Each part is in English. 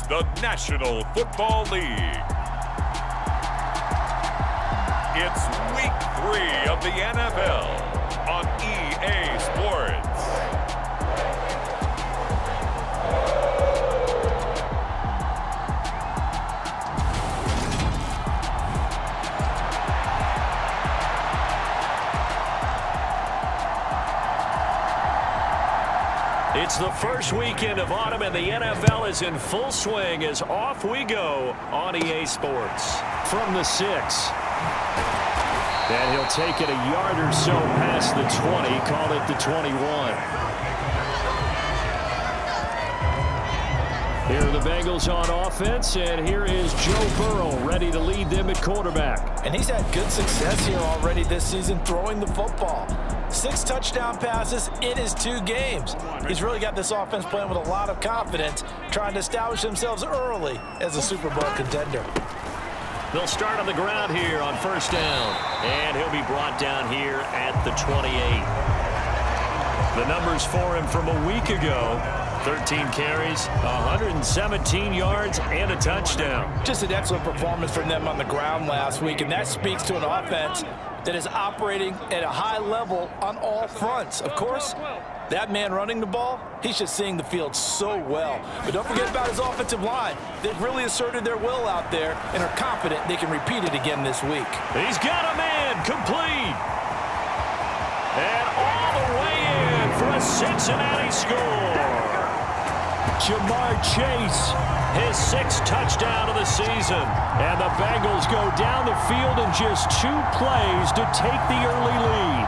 the National Football League. It's Week 3 of the NFL on EA Sports. It's the first weekend of autumn, and the NFL is in full swing as off we go on EA Sports. From the 6. And he'll take it a yard or so past the 20, call it the 21. Here are the Bengals on offense, and here is Joe Burrow ready to lead them at quarterback. And he's had good success here already this season throwing the football. 6 touchdown passes in his 2 games. He's really got this offense playing with a lot of confidence, trying to establish themselves early as a Super Bowl contender. They'll start on the ground here on first down, and he'll be brought down here at the 28. The numbers for him from a week ago: 13 carries, 117 yards, and a touchdown. Just an excellent performance from them on the ground last week, and that speaks to an offense that is operating at a high level on all fronts. Of course, that man running the ball, he's just seeing the field so well. But don't forget about his offensive line. They've really asserted their will out there and are confident they can repeat it again this week. He's got a man complete. And all the way in for a Cincinnati score. Jamar Chase, his 6th touchdown of the season. And the Bengals go down the field in just 2 plays to take the early lead.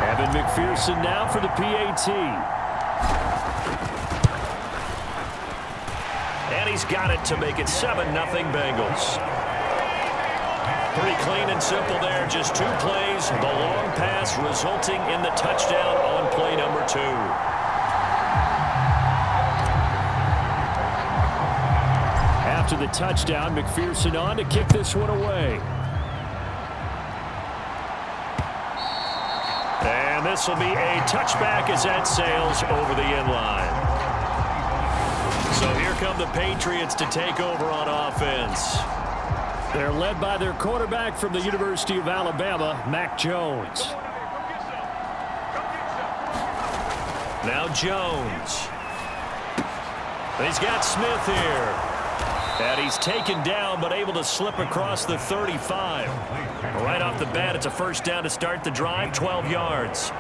Evan McPherson now for the PAT. And he's got it to make it 7-0 Bengals. Pretty clean and simple there. Just 2 plays. The long pass resulting in the touchdown on play number 2. After the touchdown, McPherson on to kick this one away. And this will be a touchback as that sails over the end line. So here come the Patriots to take over on offense. They're led by their quarterback from the University of Alabama, Mac Jones. Now Jones. He's got Smith here. And he's taken down, but able to slip across the 35. Right off the bat, it's a first down to start the drive, 12 yards.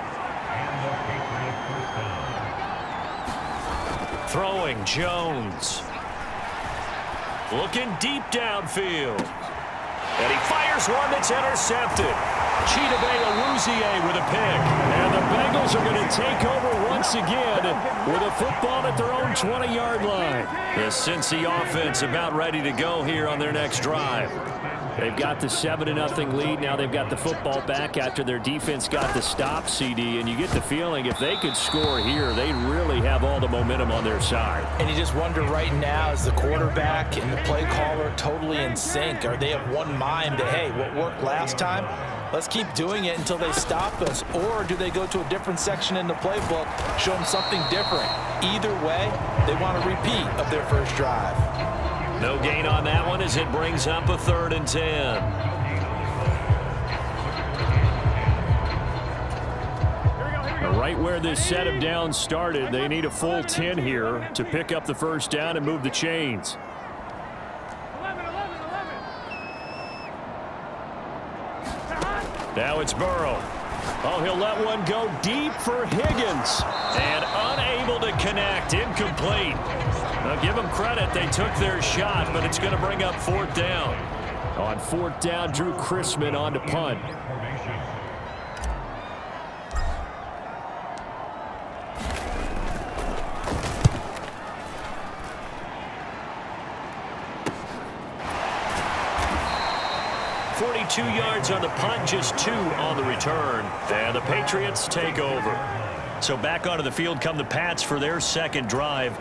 Throwing, Jones. Looking deep downfield. And he fires one that's intercepted. Chidobe with a pick. And the Bengals are going to take over once again with a football at their own 20-yard line. The Cincy offense about ready to go here on their next drive. They've got the 7-0 lead. Now they've got the football back after their defense got the stop, CD. And you get the feeling if they could score here, they really have all the momentum on their side. And you just wonder right now, is the quarterback and the play caller totally in sync? Are they of one mind that, hey, what worked last time, let's keep doing it until they stop us? Or do they go to a different section in the playbook, show them something different? Either way, they want a repeat of their first drive. No gain on that one as it brings up a 3rd and 10. Right where this set of downs started, they need a full 10 here to pick up the first down and move the chains. Now it's Burrow. Oh, he'll let one go deep for Higgins. And unable to connect. Incomplete. Now, give them credit. They took their shot, but it's going to bring up 4th down. On 4th down, Drew Chrisman on to punt. .42 yards on the punt, just 2 on the return. And the Patriots take over. So back onto the field come the Pats for their second drive.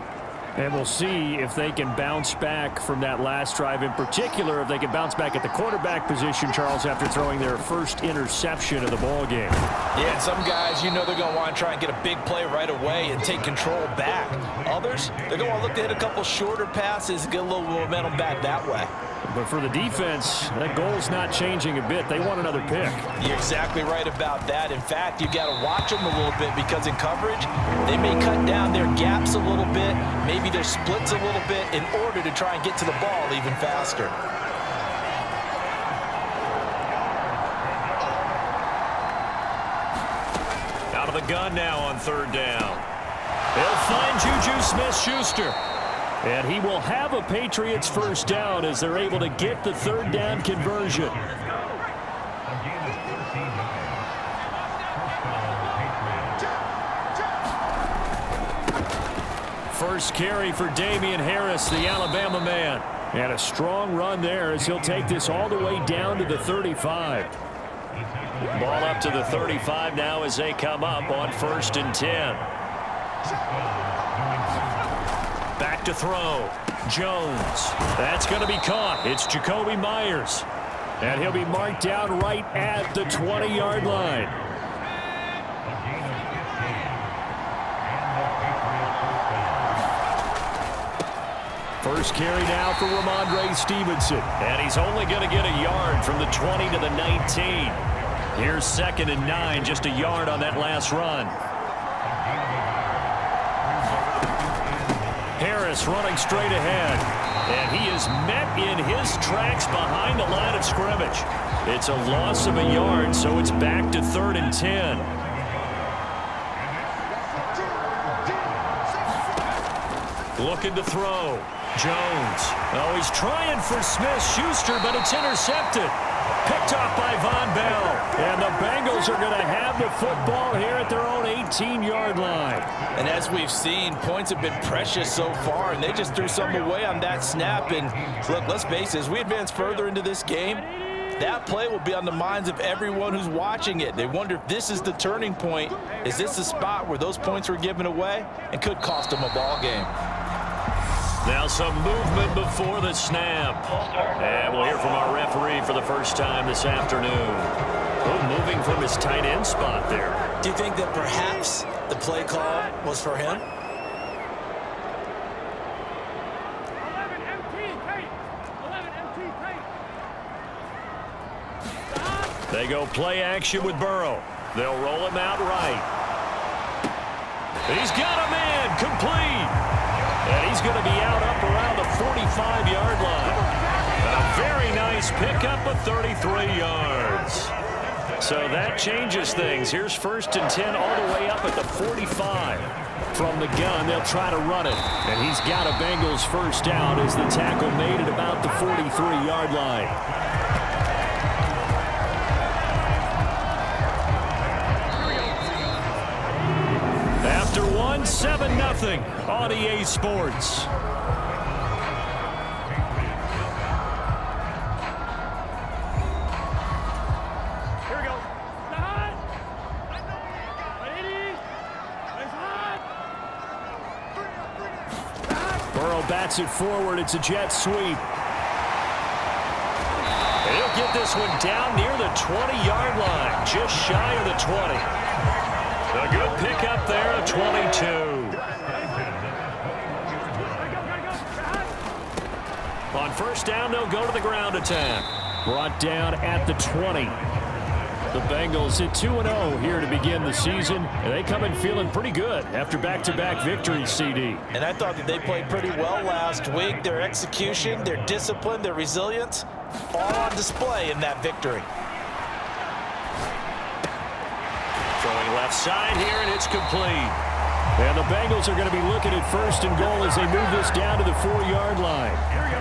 And we'll see if they can bounce back from that last drive, in particular if they can bounce back at the quarterback position, Charles, after throwing their first interception of the ball game. Yeah, and some guys, you know they're going to want to try and get a big play right away and take control back. Others, they're going to want to look to hit a couple shorter passes and get a little momentum back that way. But for the defense, that goal's not changing a bit. They want another pick. You're exactly right about that. In fact, you got to watch them a little bit because in coverage, they may cut down their gaps a little bit, maybe their splits a little bit in order to try and get to the ball even faster. Out of the gun now on third down. They'll find Juju Smith-Schuster. And he will have a Patriots first down as they're able to get the third down conversion. First carry for Damian Harris, the Alabama man. And a strong run there as he'll take this all the way down to the 35. Ball up to the 35 now as they come up on 1st and 10. Back to throw. Jones. That's going to be caught. It's Jacoby Myers. And he'll be marked down right at the 20-yard line. First carry now for Ramondre Stevenson. And he's only going to get a yard from the 20 to the 19. Here's 2nd and 9, just a yard on that last run. Harris running straight ahead. And he is met in his tracks behind the line of scrimmage. It's a loss of a yard, so it's back to 3rd and 10. Looking to throw. Jones. Oh, he's trying for Smith-Schuster, but it's intercepted. Picked off by Von Bell. And the Bengals are going to have the football here at their own 18-yard line. And as we've seen, points have been precious so far, and they just threw something away on that snap. And look, let's face it, as we advance further into this game, that play will be on the minds of everyone who's watching it. They wonder if this is the turning point. Is this the spot where those points were given away and could cost them a ball game? Now some movement before the snap. And we'll hear from our referee for the first time this afternoon. Oh, moving from his tight end spot there. Do you think that perhaps the play call was for him? They go play action with Burrow. They'll roll him out right. He's got a man complete. And he's going to be out up around the 45-yard line. A very nice pickup of 33 yards. So that changes things. Here's 1st and 10 all the way up at the 45. From the gun, they'll try to run it. And he's got a Bengals first down as the tackle made at about the 43-yard line. After 7-0 on EA Sports. Here we go. Burrow bats it forward. It's a jet sweep. And he'll get this one down near the 20-yard line, just shy of the 20. A good pickup there of 22. On first down, they'll go to the ground attack. Brought down at the 20. The Bengals hit 2-0 here to begin the season. And they come in feeling pretty good after back-to-back victories, CD. And I thought that they played pretty well last week. Their execution, their discipline, their resilience, all on display in that victory. Throwing left side here, and it's complete. And the Bengals are going to be looking at 1st and goal as they move this down to the 4-yard line. Here we go.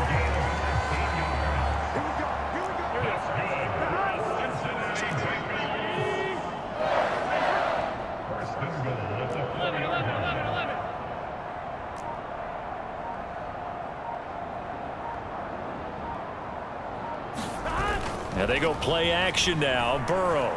And they go play action now. Burrow.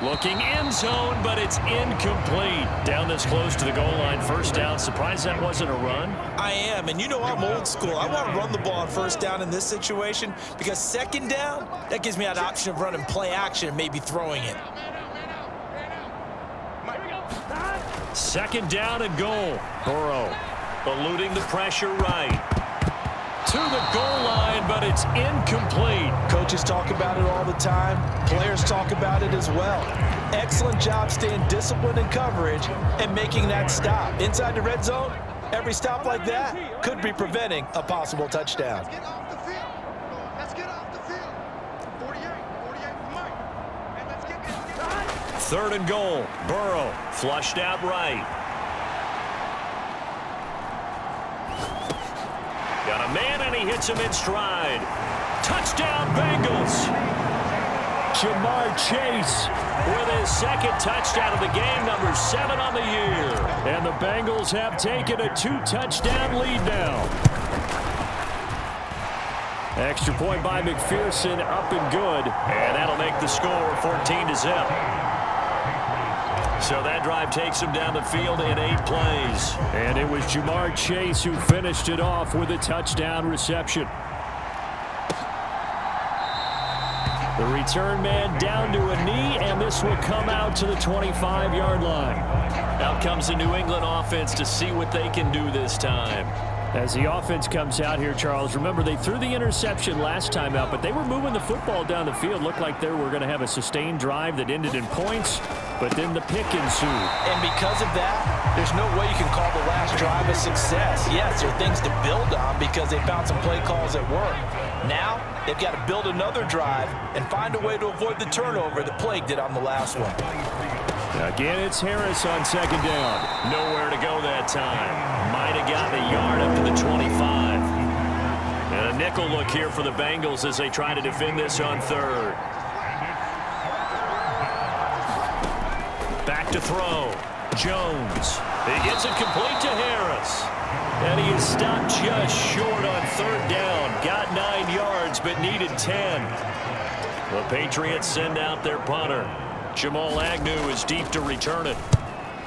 Looking end zone, but it's incomplete. Down this close to the goal line, first down. Surprised that wasn't a run? I am, and you know I'm old school. I want to run the ball on first down in this situation because second down, that gives me that option of running play action and maybe throwing it. Second down and goal. Burrow eluding the pressure right. To the goal line, but it's incomplete. Coaches talk about it all the time. Players talk about it as well. Excellent job staying disciplined in coverage and making that stop. Inside the red zone, every stop like that could be preventing a possible touchdown. Let's get off the field. Let's get off the field. 48, Mike. And let's get Third and goal. Burrow flushed out right. Got a man, and he hits him in stride. Touchdown, Bengals. Jamar Chase with his second touchdown of the game, number 7 on the year. And the Bengals have taken a 2-touchdown lead now. Extra point by McPherson, up and good. And that'll make the score 14-0. So that drive takes him down the field in 8 plays. And it was Jamar Chase who finished it off with a touchdown reception. The return man down to a knee, and this will come out to the 25-yard line. Out comes the New England offense to see what they can do this time. As the offense comes out here, Charles, remember they threw the interception last time out, but they were moving the football down the field. Looked like they were going to have a sustained drive that ended in points, but then the pick ensued. And because of that, there's no way you can call the last drive a success. Yes, there are things to build on because they found some play calls at work. Now, they've got to build another drive and find a way to avoid the turnover that plagued it on the last one. Again, it's Harris on second down. Nowhere to go that time. Might have gotten a yard up to the 25. And a nickel look here for the Bengals as they try to defend this on third. Back to throw. Jones. He gets it complete to Harris. And he is stopped just short on third down. Got 9 yards, but needed 10. The Patriots send out their punter. Jamal Agnew is deep to return it.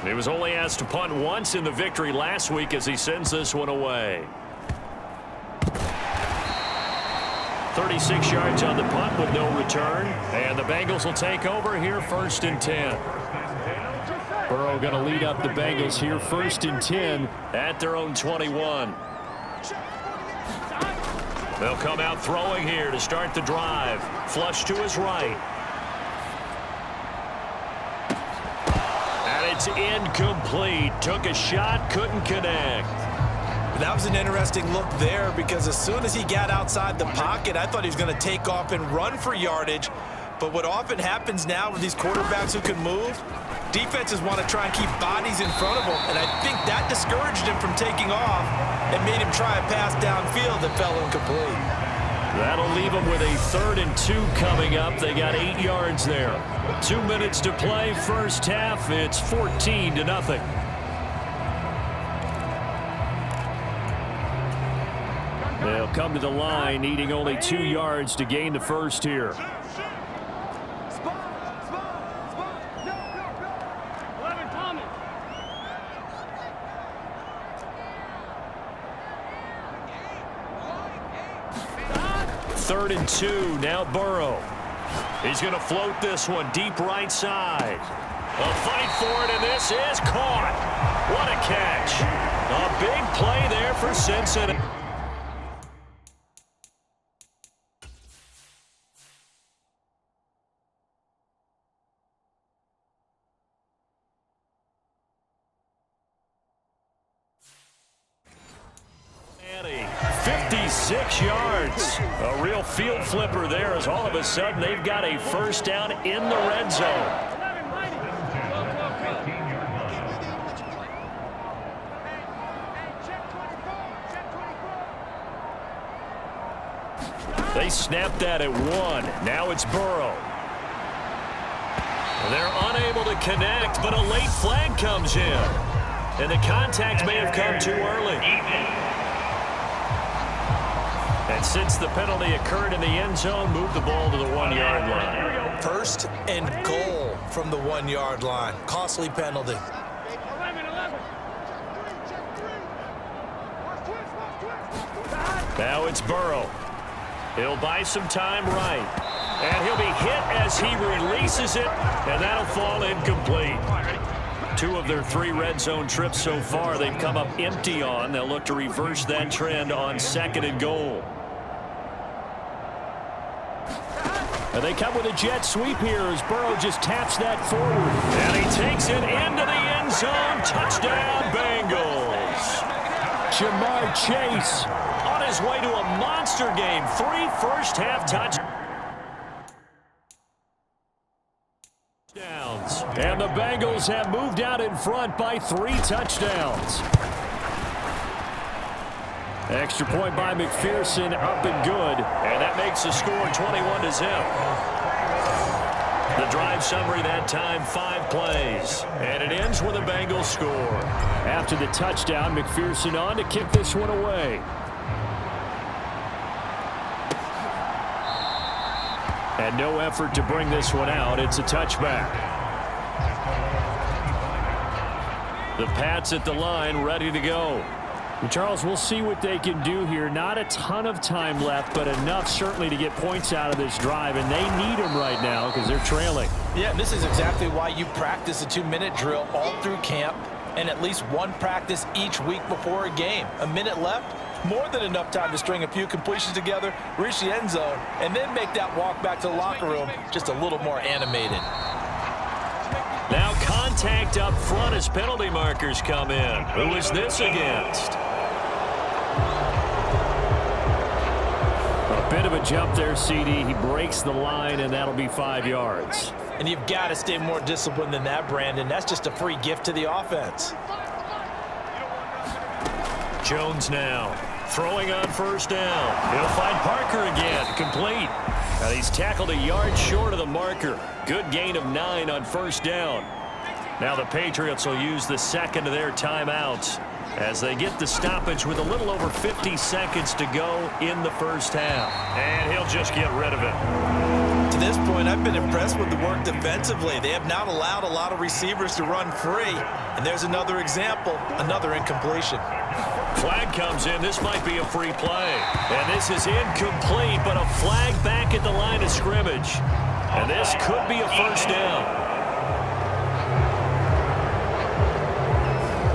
He was only asked to punt once in the victory last week as he sends this one away. 36 yards on the punt with no return. And the Bengals will take over here, 1st and 10. Burrow going to lead up the Bengals here, 1st and 10 at their own 21. They'll come out throwing here to start the drive. Flush to his right. It's incomplete. Took a shot, couldn't connect. That was an interesting look there because as soon as he got outside the pocket, I thought he was going to take off and run for yardage. But what often happens now with these quarterbacks who can move, defenses want to try and keep bodies in front of them. And I think that discouraged him from taking off and made him try a pass downfield that fell incomplete. That'll leave them with a 3rd and 2 coming up. They got 8 yards there. 2 minutes to play, first half. It's 14-0. They'll come to the line, needing only 2 yards to gain the first here. Third and 2, now Burrow. He's going to float this one deep right side. A fight for it, and this is caught. What a catch. A big play there for Cincinnati. Cincinnati, 56 yards. A real field flipper there as all of a sudden they've got a first down in the red zone. They snapped that at 1. Now it's Burrow. They're unable to connect, but a late flag comes in. And the contact may have come too early. And since the penalty occurred in the end zone, move the ball to the 1-yard line. First and goal from the 1-yard line. Costly penalty. Now it's Burrow. He'll buy some time right. And he'll be hit as he releases it, and that'll fall incomplete. 2 of their 3 red zone trips so far they've come up empty on. They'll look to reverse that trend on 2nd and goal. And they come with a jet sweep here as Burrow just taps that forward. And he takes it into the end zone. Touchdown, Bengals. Jamar Chase on his way to a monster game. 3 first-half touchdowns. And the Bengals have moved out in front by 3 touchdowns. Extra point by McPherson, up and good. And that makes the score 21-0. The drive summary that time, 5 plays. And it ends with a Bengals score. After the touchdown, McPherson on to kick this one away. And no effort to bring this one out. It's a touchback. The Pats at the line, ready to go. Charles, we'll see what they can do here. Not a ton of time left, but enough certainly to get points out of this drive, and they need them right now because they're trailing. Yeah, this is exactly why you practice a 2-minute drill all through camp and at least 1 practice each week before a game. A minute left, more than enough time to string a few completions together, reach the end zone, and then make that walk back to the locker room just a little more animated. Now contact up front as penalty markers come in. Who is this against? A bit of a jump there, CD. He breaks the line, and that'll be 5 yards. And you've got to stay more disciplined than that, Brandon. That's just a free gift to the offense. Jones now throwing on first down. He'll find Parker again. Complete. And he's tackled a yard short of the marker. Good gain of 9 on first down. Now the Patriots will use the second of their timeouts as they get the stoppage with a little over 50 seconds to go in the first half. And he'll just get rid of it. To this point, I've been impressed with the work defensively. They have not allowed a lot of receivers to run free. And there's another example, another incompletion. Flag comes in. This might be a free play. And this is incomplete, but a flag back at the line of scrimmage. And this could be a first down.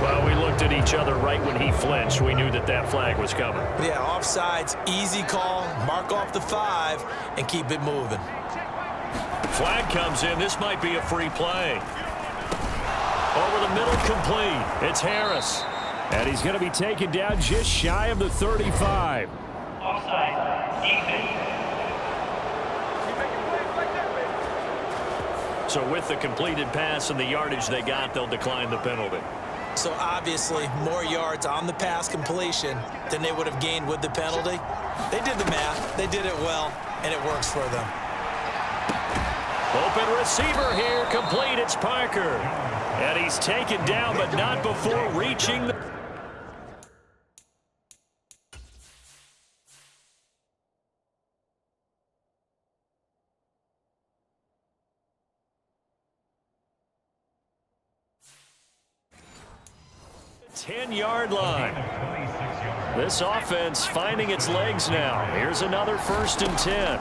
Well, we looked at each other right when he flinched. We knew that that flag was coming. Yeah, offsides, easy call, mark off the 5, and keep it moving. Flag comes in. This might be a free play. Over the middle, complete. It's Harris. And he's going to be taken down just shy of the 35. Offside, defense. So with the completed pass and the yardage they got, they'll decline the penalty. So obviously, more yards on the pass completion than they would have gained with the penalty. They did the math. They did it well, and it works for them. Open receiver here, complete. It's Parker. And he's taken down, but not before reaching the... Ten-yard line. This offense finding its legs now. Here's another 1st and 10.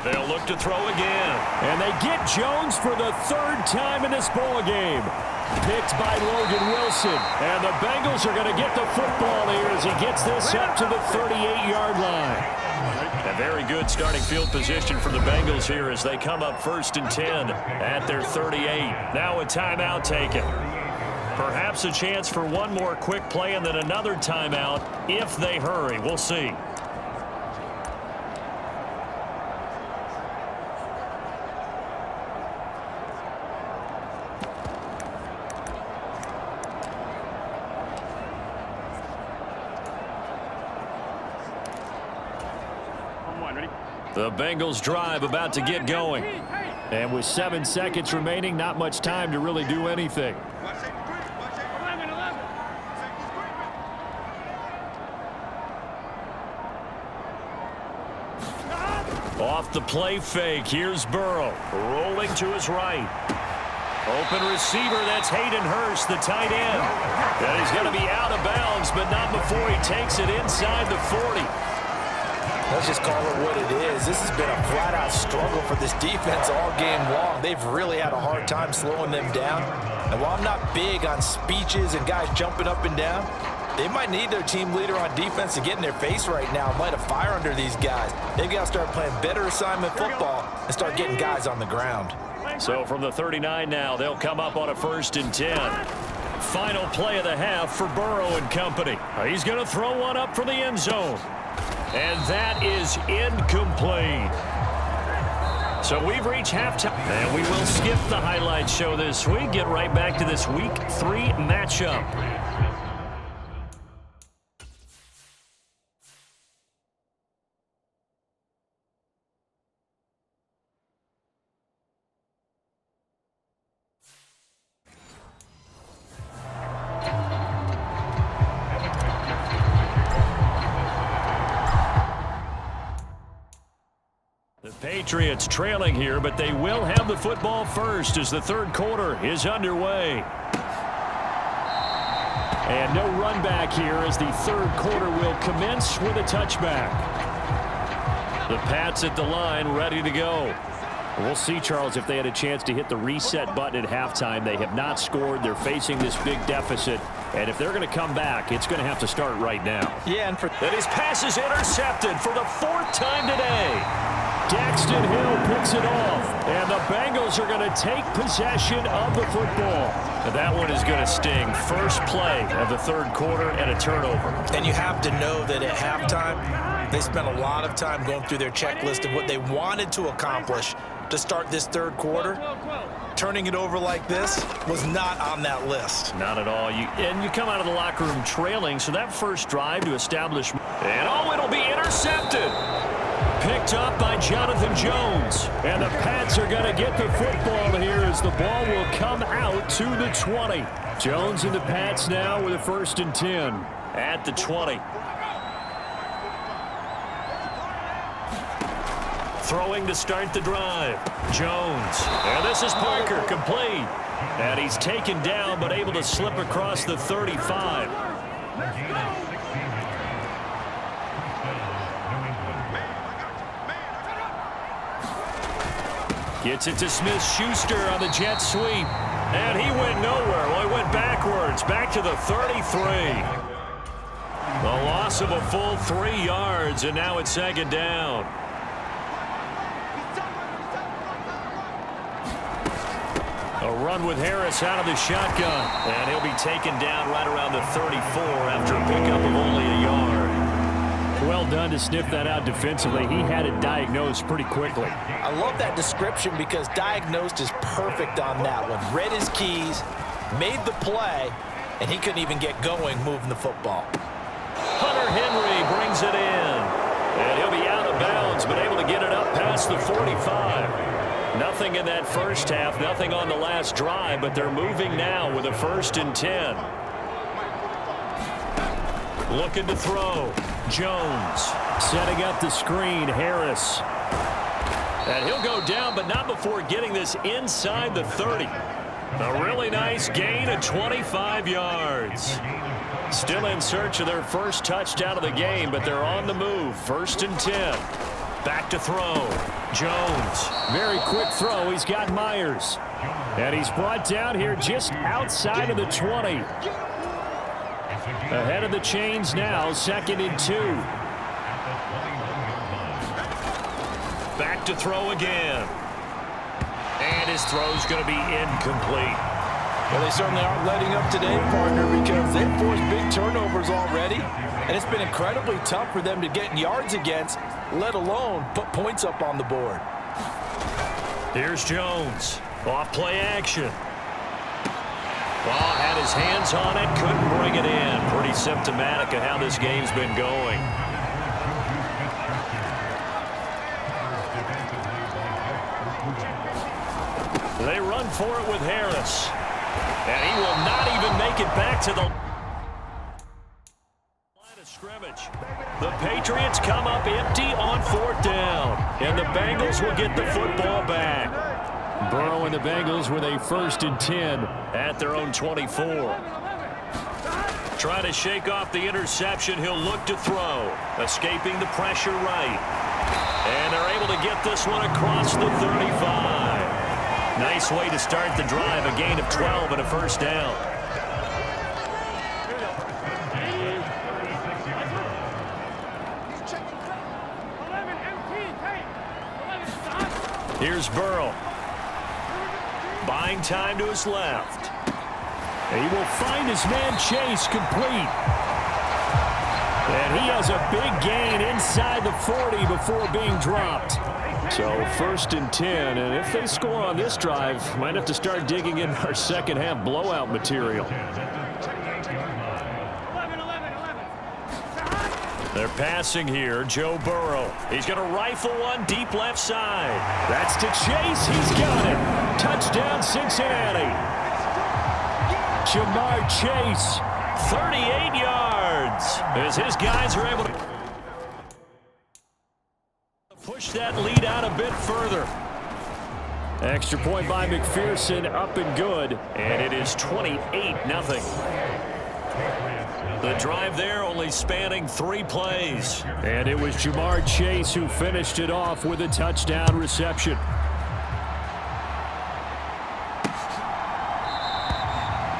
They'll look to throw again. And they get Jones for the 3rd time in this ball game. Picked by Logan Wilson. And the Bengals are going to get the football here as he gets this up to the 38-yard line. A very good starting field position for the Bengals here as they come up 1st and 10 at their 38. Now a timeout taken. Perhaps a chance for one more quick play and then another timeout if they hurry. We'll see. The Bengals drive about to get going. And with 7 seconds remaining, not much time to really do anything. Off the play fake, here's Burrow. Rolling to his right. Open receiver, that's Hayden Hurst, the tight end. And he's going to be out of bounds, but not before he takes it inside the 40. Let's just call it what it is. This has been a flat-out struggle for this defense all game long. They've really had a hard time slowing them down. And while I'm not big on speeches and guys jumping up and down, they might need their team leader on defense to get in their face right now and light a fire under these guys. They've got to start playing better assignment football and start getting guys on the ground. So from the 39 now, they'll come up on a 1st and 10. Final play of the half for Burrow and company. He's going to throw one up for the end zone. And that is incomplete. So we've reached halftime. And we will skip the highlight show this week. Get right back to this Week 3 matchup. Patriots trailing here, but they will have the football first as the third quarter is underway. And no run back here as the third quarter will commence with a touchback. The Pats at the line ready to go. We'll see, Charles, if they had a chance to hit the reset button at halftime. They have not scored. They're facing this big deficit. And if they're going to come back, it's going to have to start right now. Yeah, and his pass is intercepted for the 4th time today. Daxton Hill picks it off, and the Bengals are going to take possession of the football. And that one is going to sting. First play of the third quarter and a turnover. And you have to know that at halftime, they spent a lot of time going through their checklist of what they wanted to accomplish to start this third quarter. Turning it over like this was not on that list. Not at all. And you come out of the locker room trailing, so that first drive to establish. And it'll be intercepted. Picked up by Jonathan Jones. And the Pats are going to get the football here as the ball will come out to the 20. Jones and the Pats now with a 1st and 10 at the 20. Throwing to start the drive. Jones. And this is Parker, complete. And he's taken down but able to slip across the 35. Gets it to Smith-Schuster on the jet sweep. And he went nowhere. Well, he went backwards, back to the 33. The loss of a full 3 yards, and now it's 2nd down. A run with Harris out of the shotgun. And he'll be taken down right around the 34 after a pickup of only a yard. Well done to sniff that out defensively. He had it diagnosed pretty quickly. I love that description because diagnosed is perfect on that one. Read his keys, made the play, and he couldn't even get going moving the football. Hunter Henry brings it in. And he'll be out of bounds, but able to get it up past the 45. Nothing in that first half, nothing on the last drive, but they're moving now with a 1st and 10. Looking to throw. Jones setting up the screen. Harris. And he'll go down, but not before getting this inside the 30. A really nice gain of 25 yards. Still in search of their first touchdown of the game, but they're on the move. 1st and 10. Back to throw. Jones. Very quick throw. He's got Myers. And he's brought down here just outside of the 20. Ahead of the chains now, 2nd and 2. Back to throw again. And his throw's going to be incomplete. Well, they certainly aren't letting up today, partner, because they've forced big turnovers already. And it's been incredibly tough for them to get yards against, let alone put points up on the board. Here's Jones. Off play action. Well, had his hands on it, couldn't bring it in. Pretty symptomatic of how this game's been going. They run for it with Harris. And he will not even make it back to the line of of scrimmage. The Patriots come up empty on 4th down, and the Bengals will get the football back. Burrow and the Bengals with a 1st and 10 at their own 24. Trying to shake off the interception. He'll look to throw. Escaping the pressure right. And they're able to get this one across the 35. Nice way to start the drive. A gain of 12 and a 1st down. Here's Burrow. Buying time to his left. He will find his man Chase complete. And he has a big gain inside the 40 before being dropped. So 1st and 10, and if they score on this drive, might have to start digging in our second half blowout material. They're passing here. Joe Burrow. He's going to rifle one deep left side. That's to Chase. He's got it. Touchdown, Cincinnati. Jamar Chase, 38 yards, as his guys are able to push that lead out a bit further. Extra point by McPherson, up and good, and it is 28-0. The drive there only spanning 3 plays. And it was Jamar Chase who finished it off with a touchdown reception.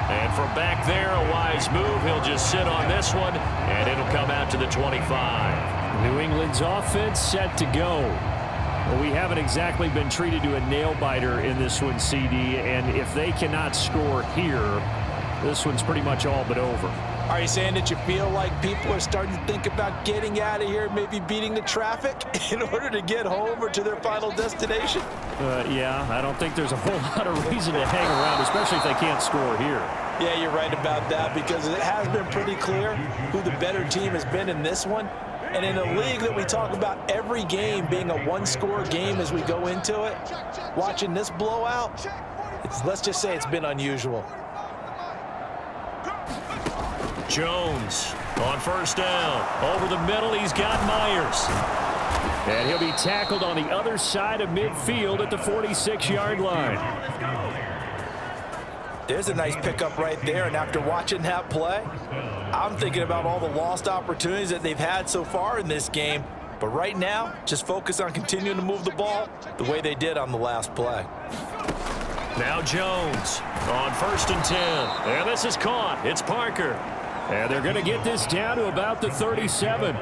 And from back there, a wise move. He'll just sit on this one, and it'll come out to the 25. New England's offense set to go. Well, we haven't exactly been treated to a nail-biter in this one, CD, and if they cannot score here, this one's pretty much all but over. Are you saying that you feel like people are starting to think about getting out of here, maybe beating the traffic in order to get home or to their final destination? Yeah, I don't think there's a whole lot of reason to hang around, especially if they can't score here. Yeah, you're right about that, because it has been pretty clear who the better team has been in this one. And in a league that we talk about every game being a one-score game as we go into it, watching this blowout, let's just say it's been unusual. Jones on 1st down. Over the middle, he's got Myers. And he'll be tackled on the other side of midfield at the 46-yard line. There's a nice pickup right there, and after watching that play, I'm thinking about all the lost opportunities that they've had so far in this game. But right now, just focus on continuing to move the ball the way they did on the last play. Now Jones on 1st and 10. And this is caught. It's Parker. And they're going to get this down to about the 37.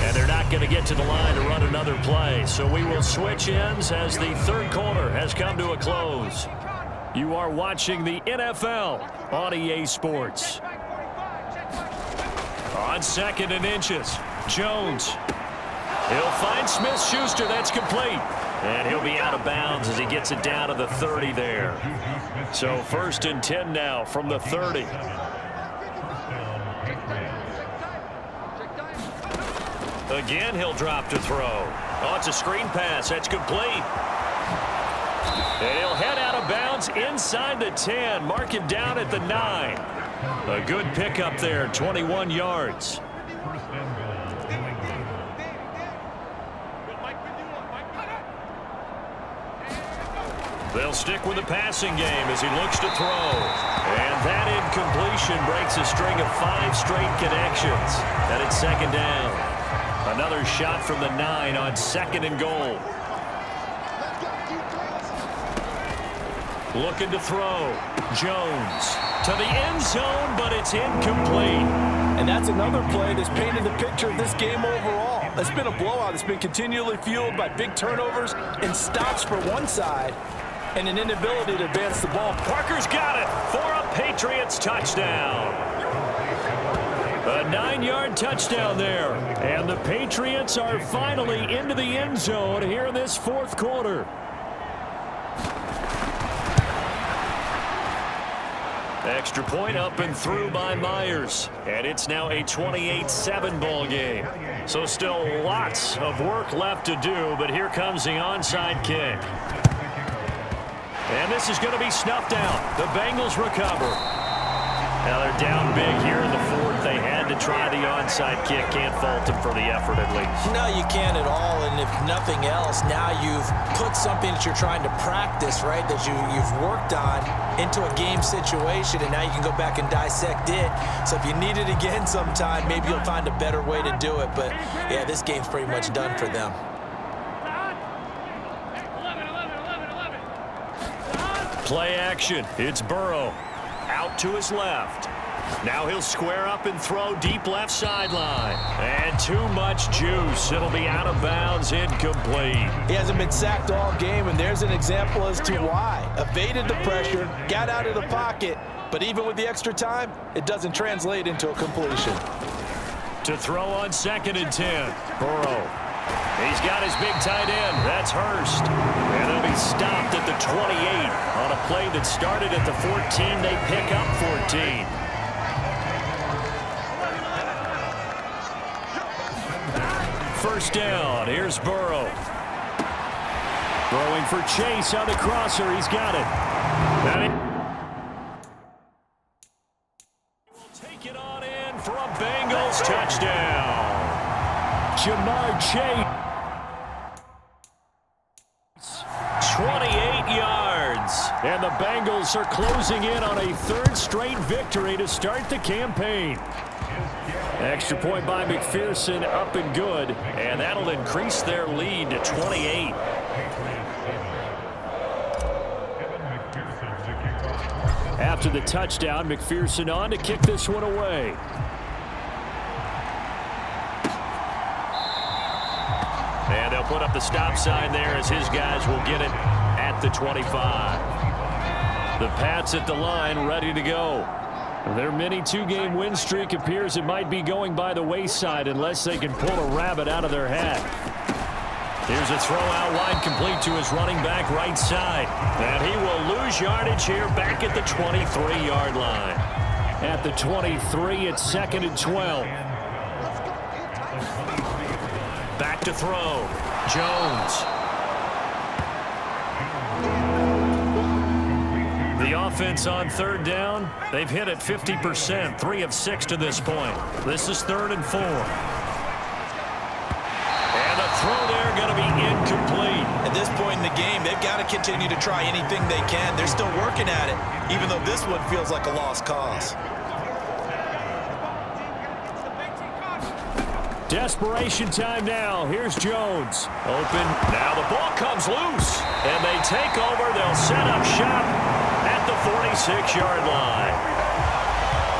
And they're not going to get to the line to run another play. So we will switch ends as the 3rd quarter has come to a close. You are watching the NFL on EA Sports. On 2nd and inches, Jones. He'll find Smith-Schuster. That's complete. And he'll be out of bounds as he gets it down to the 30 there. So 1st and 10 now from the 30. Again, he'll drop to throw. Oh, it's a screen pass. That's complete. And he'll head out of bounds inside the 10. Mark him down at the 9. A good pickup there, 21 yards. They'll stick with the passing game as he looks to throw. And that incompletion breaks a string of 5 straight connections. And it's 2nd down. Another shot from the 9 on 2nd and goal. Looking to throw. Jones to the end zone, but it's incomplete. And that's another play that's painted the picture of this game overall. It's been a blowout. It's been continually fueled by big turnovers and stops for one side and an inability to advance the ball. Parker's got it for a Patriots touchdown. A 9-yard touchdown there. And the Patriots are finally into the end zone here in this 4th quarter. Extra point up and through by Myers. And it's now a 28-7 ball game. So still lots of work left to do, but here comes the onside kick. And this is going to be snuffed out. The Bengals recover. Now they're down big here in the fourth. They had to try the onside kick. Can't fault them for the effort at least. No, you can't at all. And if nothing else, now you've put something that you're trying to practice, right, that you've worked on into a game situation, and now you can go back and dissect it. So if you need it again sometime, maybe you'll find a better way to do it. But, yeah, this game's pretty much done for them. Play action. It's Burrow. Out to his left. Now he'll square up and throw deep left sideline. And too much juice. It'll be out of bounds, incomplete. He hasn't been sacked all game, and there's an example as to why. Evaded the pressure, got out of the pocket, but even with the extra time, it doesn't translate into a completion. To throw on 2nd and 10. Burrow. He's got his big tight end. That's Hurst. And they'll be stopped at the 28. On a play that started at the 14, they pick up 14. First down. Here's Burrow. Throwing for Chase on the crosser. He's got it. Will take it on in for a Bengals touchdown. Jamar Chase. 28 yards. And the Bengals are closing in on a 3rd straight victory to start the campaign. Extra point by McPherson, up and good. And that'll increase their lead to 28. After the touchdown, McPherson on to kick this one away. And they'll put up the stop sign there as his guys will get it at the 25. The Pats at the line, ready to go. Their mini 2-game win streak appears it might be going by the wayside unless they can pull a rabbit out of their hat. Here's a throw out wide, complete to his running back right side. And he will lose yardage here back at the 23-yard line. At the 23, it's 2nd and 12. Back to throw. Jones. The offense on 3rd down, they've hit it 50%, 3 of 6 to this point. This is 3rd and 4. And the throw there going to be incomplete. At this point in the game, they've got to continue to try anything they can. They're still working at it, even though this one feels like a lost cause. Desperation time now. Here's Jones. Open. Now the ball comes loose. And they take over. They'll set up shop at the 46-yard line.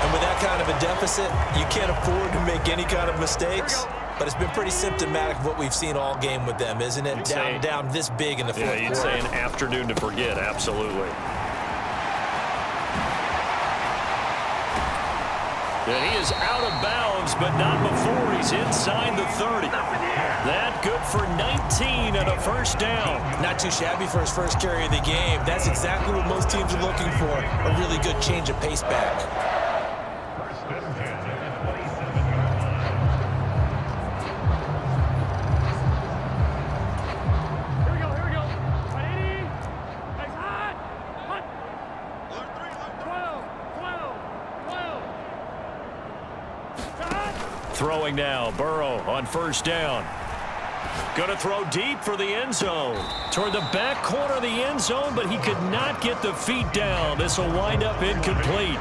And with that kind of a deficit, you can't afford to make any kind of mistakes. But it's been pretty symptomatic of what we've seen all game with them, isn't it? Down this big in the fourth quarter. Yeah, you'd say an afternoon to forget. Absolutely. And he is out of bounds, but not before he's inside the 30. That good for 19 and a first down. Not too shabby for his first carry of the game. That's exactly what most teams are looking for, a really good change of pace back. Throwing now, Burrow on first down. Going to throw deep for the end zone. Toward the back corner of the end zone, but he could not get the feet down. This will wind up incomplete.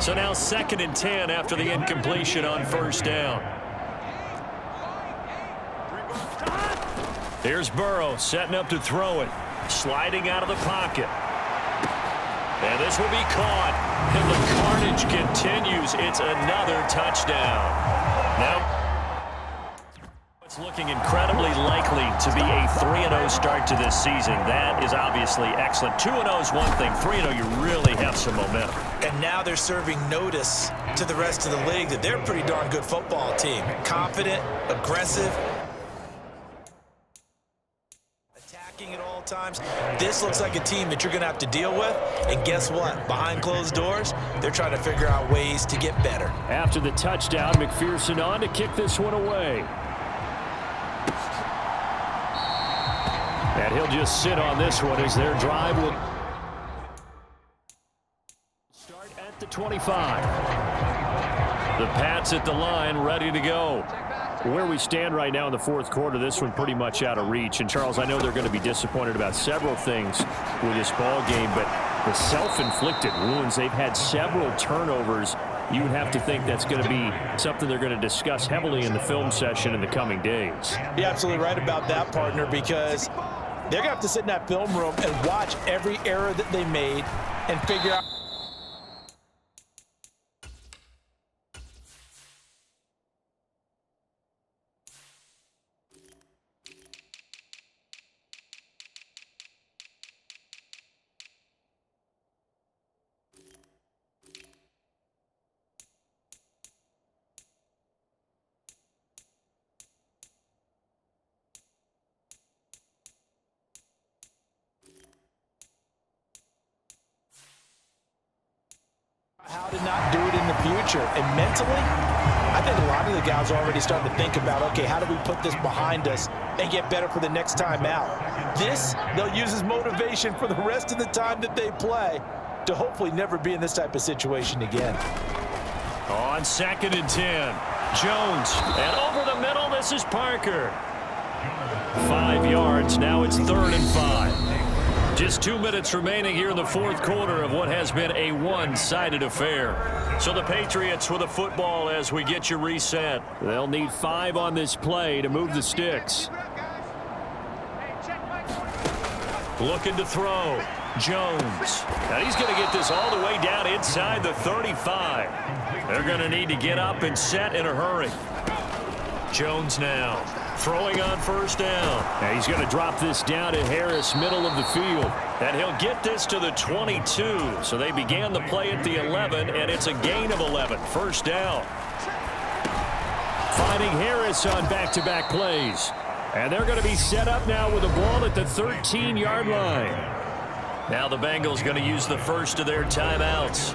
So now 2nd and 10 after the incompletion on first down. Here's Burrow setting up to throw it. Sliding out of the pocket. And this will be caught. And the carnage continues. It's another touchdown. Now, it's looking incredibly likely to be a 3-0 start to this season. That is obviously excellent. 2-0 is one thing. 3-0, you really have some momentum. And now they're serving notice to the rest of the league that they're a pretty darn good football team. Confident, aggressive, attacking at all times. This looks like a team that you're going to have to deal with. And guess what? Behind closed doors, they're trying to figure out ways to get better. After the touchdown, McPherson on to kick this one away. And he'll just sit on this one as their drive will start at the 25. The Pats at the line, ready to go. Where we stand right now in the fourth quarter, this one pretty much out of reach. And, Charles, I know they're going to be disappointed about several things with this ball game, but the self-inflicted wounds, they've had several turnovers. You would have to think that's going to be something they're going to discuss heavily in the film session in the coming days. You're absolutely right about that, partner, because they're going to have to sit in that film room and watch every error that they made and figure out. How to not do it in the future. And mentally, I think a lot of the guys are already starting to think about, okay, how do we put this behind us and get better for the next time out? This, they'll use as motivation for the rest of the time that they play to hopefully never be in this type of situation again. On 2nd and 10, Jones. And over the middle, this is Parker. 5 yards. Now it's 3rd and 5. Just 2 minutes remaining here in the fourth quarter of what has been a one-sided affair. So the Patriots with the football as we get you reset. They'll need 5 on this play to move the sticks. Looking to throw. Jones. Now he's going to get this all the way down inside the 35. They're going to need to get up and set in a hurry. Jones now throwing on 1st down. Now he's going to drop this down to Harris, middle of the field. And he'll get this to the 22. So they began the play at the 11, and it's a gain of 11. 1st down. Finding Harris on back-to-back plays. And they're going to be set up now with a ball at the 13-yard line. Now the Bengals going to use the first of their timeouts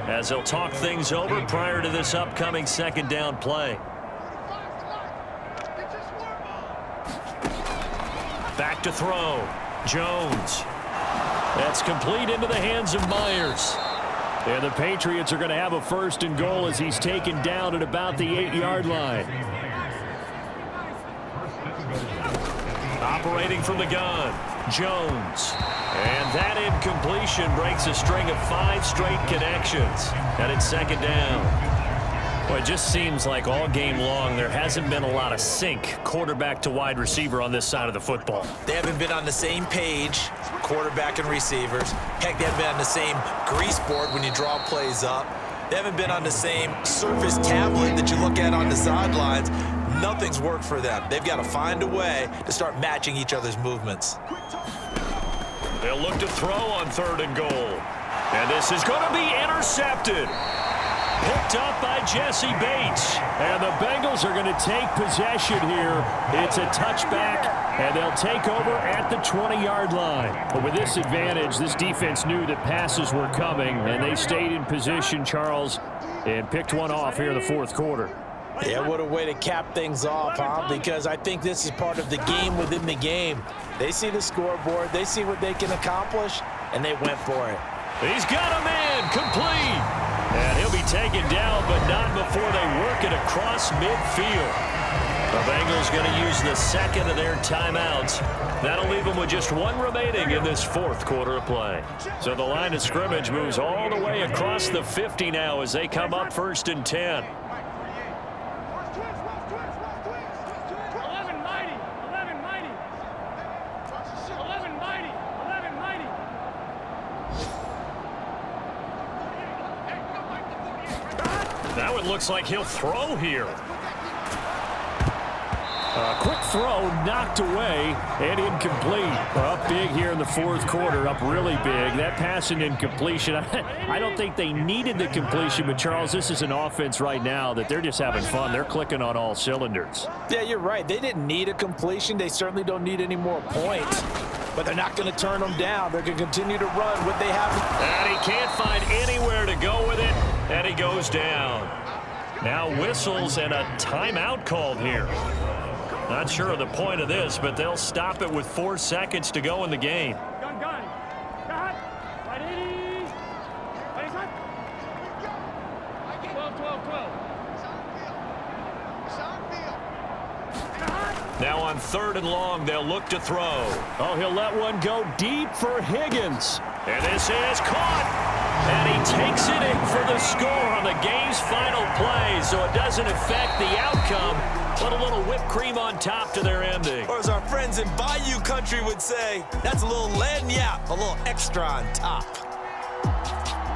as they'll talk things over prior to this upcoming 2nd down play. Back to throw. Jones. That's complete into the hands of Myers. And the Patriots are going to have a 1st and goal as he's taken down at about the 8-yard line. Operating from the gun. Jones. And that incompletion breaks a string of 5 straight connections. And it's 2nd down. Well, it just seems like all game long there hasn't been a lot of sync quarterback to wide receiver on this side of the football. They haven't been on the same page, quarterback and receivers. Heck, they haven't been on the same grease board when you draw plays up. They haven't been on the same Surface tablet that you look at on the sidelines. Nothing's worked for them. They've got to find a way to start matching each other's movements. They'll look to throw on 3rd and goal. And this is going to be intercepted. Picked up by Jesse Bates. And the Bengals are going to take possession here. It's a touchback, and they'll take over at the 20-yard line. But with this advantage, this defense knew that passes were coming, and they stayed in position, Charles, and picked one off here in the fourth quarter. Yeah, what a way to cap things off, huh? Because I think this is part of the game within the game. They see the scoreboard, they see what they can accomplish, and they went for it. He's got a man, complete. And he'll be taken down, but not before they work it across midfield. The Bengals going to use the 2nd of their timeouts. That'll leave them with just 1 remaining in this fourth quarter of play. So the line of scrimmage moves all the way across the 50 now as they come up 1st and 10. Now it looks like he'll throw here. A quick throw knocked away and incomplete. Up big here in the fourth quarter, up really big. That pass and incompletion. I don't think they needed the completion, but Charles, this is an offense right now that they're just having fun. They're clicking on all cylinders. Yeah, you're right. They didn't need a completion. They certainly don't need any more points. But they're not going to turn them down. They're going to continue to run what they have. And he can't find anywhere to go with it, and he goes down. Now whistles and a timeout called here. Not sure of the point of this, but they'll stop it with 4 seconds to go in the game. Now on 3rd and long, they'll look to throw. Oh, he'll let one go deep for Higgins. And this is caught. And he takes it in for the score on the game's final play, so it doesn't affect the outcome, but a little whipped cream on top to their ending. Or as our friends in Bayou Country would say, that's a little lagniappe, a little extra on top.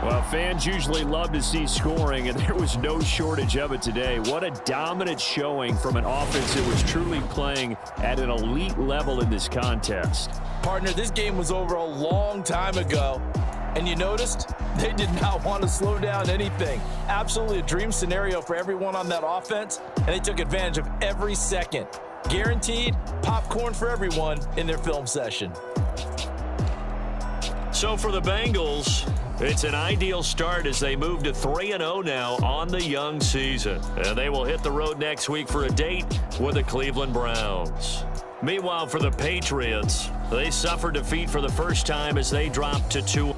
Well, fans usually love to see scoring, and there was no shortage of it today. What a dominant showing from an offense that was truly playing at an elite level in this contest. Partner, this game was over a long time ago, and you noticed they did not want to slow down anything. Absolutely a dream scenario for everyone on that offense, and they took advantage of every second. Guaranteed popcorn for everyone in their film session. So for the Bengals, it's an ideal start as they move to 3-0 now on the young season. And they will hit the road next week for a date with the Cleveland Browns. Meanwhile, for the Patriots, they suffered defeat for the first time as they dropped to 2.